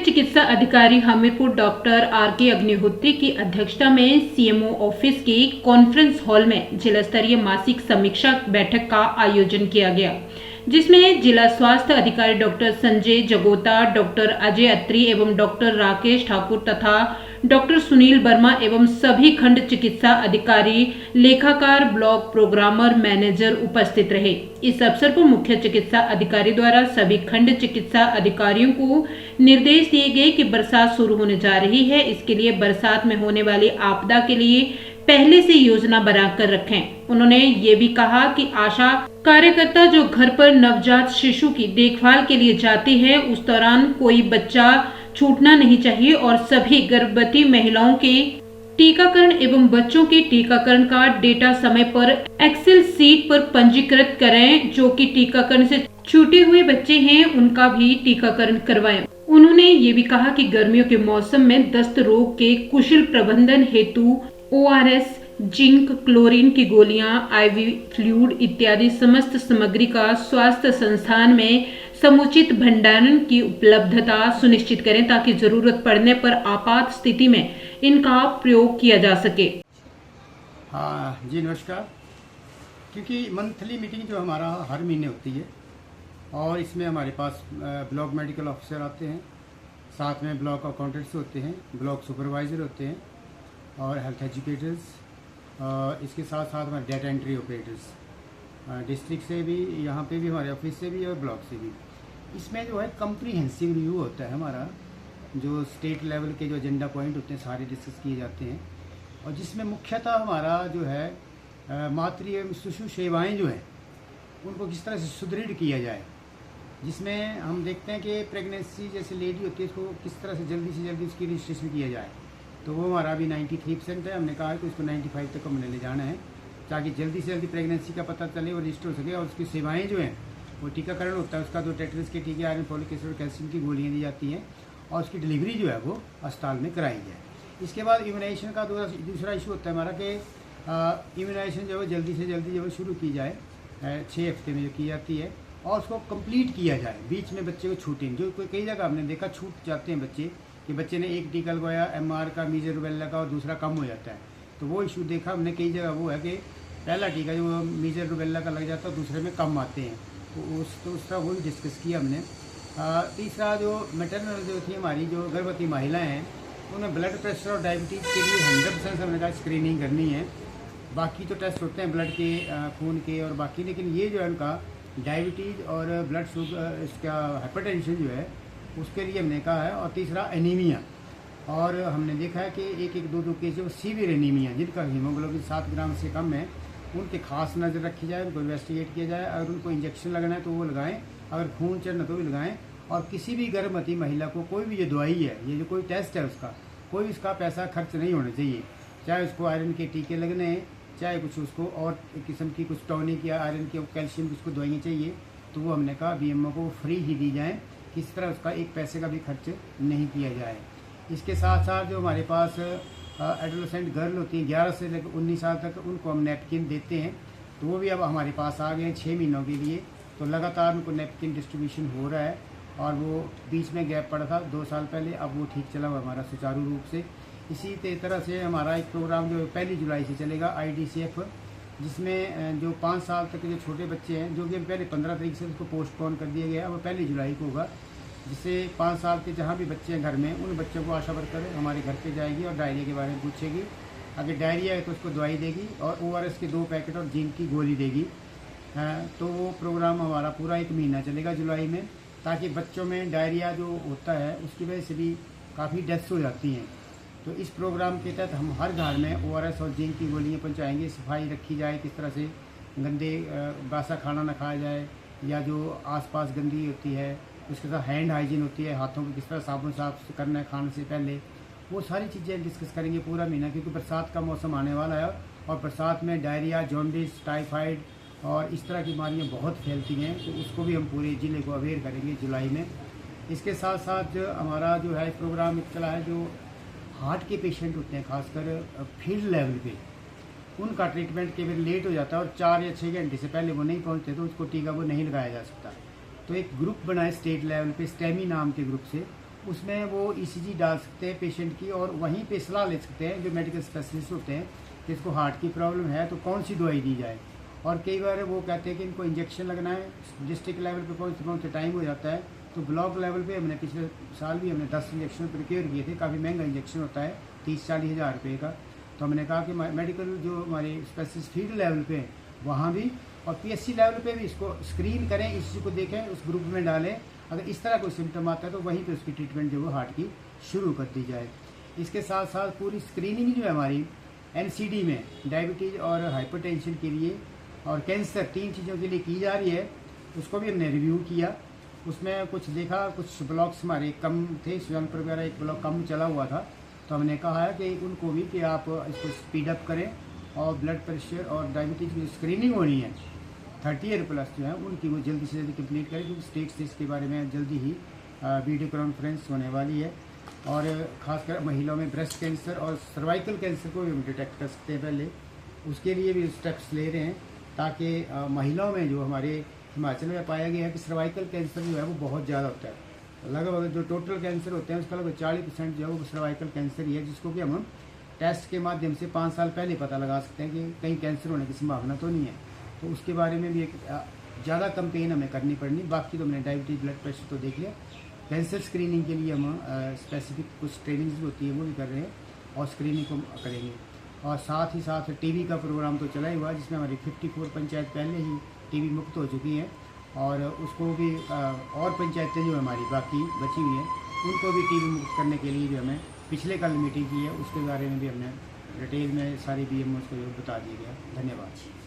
चिकित्सा अधिकारी Hamirpur doctor R K. Agnihotri की अध्यक्षता में सीएमओ ऑफिस के कॉन्फ्रेंस हॉल में जिला स्तरीय मासिक समीक्षा बैठक का आयोजन किया गया, जिसमें जिला स्वास्थ्य अधिकारी डॉक्टर संजय जगोता, डॉक्टर अजय अत्री एवं डॉक्टर राकेश ठाकुर तथा डॉक्टर सुनील वर्मा एवं सभी खंड चिकित्सा अधिकारी, लेखाकार, ब्लॉक प्रोग्रामर, मैनेजर उपस्थित रहे। इस अवसर पर मुख्य चिकित्सा अधिकारी द्वारा सभी खंड चिकित्सा अधिकारियों को निर्देश दिए गए कि बरसात शुरू होने जा रही है, इसके लिए बरसात में होने वाली आपदा के लिए पहले से योजना बनाकर रखें। उन्होंने ये भी कहा कि आशा कार्यकर्ता जो घर पर नवजात शिशु की देखभाल के लिए जाती है, उस दौरान कोई बच्चा छूटना नहीं चाहिए और सभी गर्भवती महिलाओं के टीकाकरण एवं बच्चों के टीकाकरण का डेटा समय पर एक्सेल सीट पर पंजीकृत करें। जो कि टीकाकरण से छूटे हुए बच्चे हैं, उनका भी टीकाकरण करवाएं। उन्होंने ये भी कहा कि गर्मियों के मौसम में दस्त रोग के कुशल प्रबंधन हेतु ORS, जिंक, क्लोरीन की गोलियां, IV फ्लूइड इत्यादि समस्त सामग्री का स्वास्थ्य संस्थान में समुचित भंडारण की उपलब्धता सुनिश्चित करें ताकि जरूरत पड़ने पर आपात स्थिति में इनका प्रयोग किया जा सके। हाँ जी, नमस्कार। क्योंकि मंथली मीटिंग जो हमारा हर महीने होती है और इसमें हमारे पास ब्लॉक मेडिकल ऑफिसर आते हैं, साथ में ब्लॉक अकाउंटेंट्स होते हैं, ब्लॉक सुपरवाइज़र होते हैं और हेल्थ एजुकेटर्स, इसके साथ साथ हमारे डेटा एंट्री ऑपरेटर्स डिस्ट्रिक्ट से भी, यहाँ पे भी हमारे ऑफिस से भी और ब्लॉक से भी। इसमें जो है कम्प्रीहेंसिव रिव्यू होता है हमारा, जो स्टेट लेवल के जो एजेंडा पॉइंट होते हैं सारे डिस्कस किए जाते हैं और जिसमें मुख्यतः हमारा जो है मातृ एवं शिशु सेवाएँ जो हैं उनको किस तरह से सुदृढ़ किया जाए, जिसमें हम देखते हैं कि प्रेगनेंसी जैसे लेडी होती है उसको किस तरह से जल्दी उसकी रजिस्ट्रेशन किया जाए। तो वो हमारा अभी 93% है। हमने कहा है कि उसको 95 तक हमने ले जाना है ताकि जल्दी से जल्दी प्रेगनेंसी का पता चले और रजिस्टर हो सके। और उसकी सेवाएं जो हैं वो टीकाकरण होता है उसका, जो टेटनस के टीके, आयरन, फॉलिक एसिड और कैल्शियम की गोलियाँ दी जाती हैं और उसकी डिलीवरी जो है वो अस्पताल में कराई जाए। इसके बाद इम्यूनाइजेशन का दूसरा इशू होता है हमारा कि इम्यूनाइजेशन जो है जल्दी से जल्दी जो है शुरू की जाए, 6 हफ्ते में जो की जाती है और उसको कंप्लीट किया जाए, बीच में बच्चे को छूटे। जो कई जगह हमने देखा छूट जाते हैं बच्चे, कि बच्चे ने एक टीका लगवाया MR का, मीजल रूबेला का, और दूसरा कम हो जाता है। तो वो इशू देखा हमने कई जगह, वो है कि पहला टीका जो मीजल रूबेला का लग जाता है, दूसरे में कम आते हैं। तो उसका वो भी डिस्कस किया हमने। तीसरा जो मैटरनल जो थी हमारी जो गर्भवती महिलाएं हैं उन्हें ब्लड प्रेशर और डायबिटीज़ के लिए 100% हमने कहा स्क्रीनिंग करनी है। बाकी तो टेस्ट होते हैं ब्लड के, खून के और बाकी, लेकिन ये जो है उनका डायबिटीज़ और ब्लड शुगर, इसका हाइपरटेंशन जो है उसके लिए हमने कहा है। और तीसरा एनीमिया, और हमने देखा है कि 1-2 केस जो सीवियर एनीमिया जिनका हीमोग्लोबिन 7 ग्राम से कम है, उनके खास नज़र रखी जाए, उनको इन्वेस्टिगेट किया जाए। अगर उनको इंजेक्शन लगाना है तो वो लगाएं, अगर खून चढ़ना तो भी लगाएं। और किसी भी गर्भवती महिला को कोई भी जो दवाई है, ये जो कोई टेस्ट है उसका, कोई उसका पैसा खर्च नहीं होना चाहिए। चाहे उसको आयरन के टीके लगने हैं, चाहे कुछ उसको और किस्म की कुछ टॉनिक या आयरन की कैल्शियम की उसको दवाइयाँ चाहिए, तो वो हमने कहा BMO को फ्री ही दी जाए, किसी तरह उसका एक पैसे का भी खर्च नहीं किया जाए। इसके साथ साथ जो हमारे पास एडोलेसेंट गर्ल होती हैं 11 से लेकर 19 साल तक, उनको हम नैपकिन देते हैं। तो वो भी अब हमारे पास आ गए हैं 6 महीनों के लिए। तो लगातार उनको नैपकिन डिस्ट्रीब्यूशन हो रहा है और वो बीच में गैप पड़ा था 2 साल पहले, अब वो ठीक चला हुआ हमारा सुचारू रूप से। इसी तरह से हमारा एक प्रोग्राम जो 1 जुलाई से चलेगा IDCF, जिसमें जो 5 साल तक के जो छोटे बच्चे हैं, जो कि पहले 15 तारीख से उसको पोस्टपोन कर दिया गया है, वो 1 जुलाई को होगा। जिससे 5 साल के जहाँ भी बच्चे हैं घर में, उन बच्चों को आशा वर्कर हमारे घर पे जाएगी और डायरिया के बारे में पूछेगी। अगर डायरिया है तो उसको दवाई देगी और ORS के 2 पैकेट और जिंक की गोली देगी। तो वो प्रोग्राम हमारा पूरा 1 महीना चलेगा जुलाई में, ताकि बच्चों में डायरिया जो होता है उसकी वजह से भी काफ़ी डेथ्स हो जाती हैं। तो इस प्रोग्राम के तहत हम हर घर में ORS और जिंक की गोलियाँ पहुँचाएँगे। सफाई रखी जाए, किस तरह से गंदे बासा खाना ना खाया जाए, या जो आसपास गंदगी होती है उसके साथ हैंड हाइजीन होती है, हाथों को किस तरह साबुन साफ करना है खाने से पहले, वो सारी चीज़ें डिस्कस करेंगे पूरा महीना। क्योंकि बरसात का मौसम आने वाला है और बरसात में डायरिया, जॉन्डिस, टाइफाइड और इस तरह की बीमारियाँ बहुत फैलती हैं, तो उसको भी हम पूरे ज़िले को अवेयर करेंगे जुलाई में। इसके साथ साथ हमारा जो है प्रोग्राम चला है, जो हार्ट के पेशेंट होते हैं खासकर फील्ड लेवल पे, उनका ट्रीटमेंट के फिर लेट हो जाता है और 4 या 6 घंटे से पहले वो नहीं पहुंचते, तो उसको टीका वो नहीं लगाया जा सकता। तो एक ग्रुप बनाए स्टेट लेवल पे, स्टेमी नाम के ग्रुप से, उसमें वो ECG डाल सकते हैं पेशेंट की और वहीं पे सलाह ले सकते हैं जो मेडिकल स्पेशलिस्ट होते हैं कि इसको हार्ट की प्रॉब्लम है तो कौन सी दवाई दी जाए। और कई बार वो कहते हैं कि इनको इंजेक्शन लगना है, डिस्ट्रिक्ट लेवल पे पहुँचते टाइम हो जाता है, तो ब्लॉक लेवल पे हमने पिछले साल भी हमने 10 इंजेक्शन प्रिपेयर किए थे। काफ़ी महंगा इंजेक्शन होता है, 30-40 हज़ार रुपये का। तो हमने कहा कि मेडिकल जो हमारे स्पेशलिस्ट फील्ड लेवल पे वहाँ भी और PSC लेवल पे भी इसको स्क्रीन करें, इसी को देखें, उस ग्रुप में डालें। अगर इस तरह कोई सिम्टम आता है तो वहीं पे उसकी ट्रीटमेंट जो है हार्ट की शुरू कर दी जाए। इसके साथ साथ पूरी स्क्रीनिंग जो है हमारी NCD में डायबिटीज़ और हाइपरटेंशन के लिए और कैंसर 3 चीज़ों के लिए की जा रही है। उसको भी हमने रिव्यू किया, उसमें कुछ देखा, कुछ ब्लॉक्स हमारे कम थे, स्वयं वगैरह एक ब्लॉक कम चला हुआ था, तो हमने कहा है कि उनको भी कि आप इसको स्पीड अप करें और ब्लड प्रेशर और डायबिटीज़ की स्क्रीनिंग होनी है 30 ईयर प्लस जो है उनकी वो जल्दी से जल्दी कंप्लीट करें, क्योंकि स्टेट से इसके बारे में जल्दी ही वीडियो कॉन्फ्रेंस होने वाली है। और ख़ासकर महिलाओं में ब्रेस्ट कैंसर और सर्वाइकल कैंसर को भी हम डिटेक्ट कर सकते हैं पहले, उसके लिए भी स्टेप्स ले रहे हैं ताकि महिलाओं में जो हमारे हिमाचल में पाया गया है कि सर्वाइकल कैंसर जो है वो बहुत ज़्यादा होता है। लगभग जो टोटल कैंसर होते हैं उसका लगभग 40% जो है वो सर्वाइकल कैंसर ही है, जिसको कि हम टेस्ट के माध्यम से 5 साल पहले पता लगा सकते हैं कि कहीं कैंसर होने की संभावना तो नहीं है। तो उसके बारे में भी एक ज़्यादा कैंपेन हमें करनी पड़नी। बाकी तो हमने डायबिटीज़ ब्लड प्रेशर तो देख लिया, कैंसर स्क्रीनिंग के लिए हम स्पेसिफिक कुछ ट्रेनिंग्स भी होती है वो भी कर रहे हैं और स्क्रीनिंग को करेंगे। और साथ ही साथ टीबी का प्रोग्राम तो चला ही हुआ, जिसमें हमारी 54 पंचायत पहले ही टीबी मुक्त हो चुकी हैं और उसको भी और पंचायतें जो हमारी बाकी बची हुई हैं उनको भी टीबी मुक्त करने के लिए जो हमें पिछले कल मीटिंग की है उसके बारे में भी हमने डिटेल में सारी BMOs को बता दिया गया। धन्यवाद।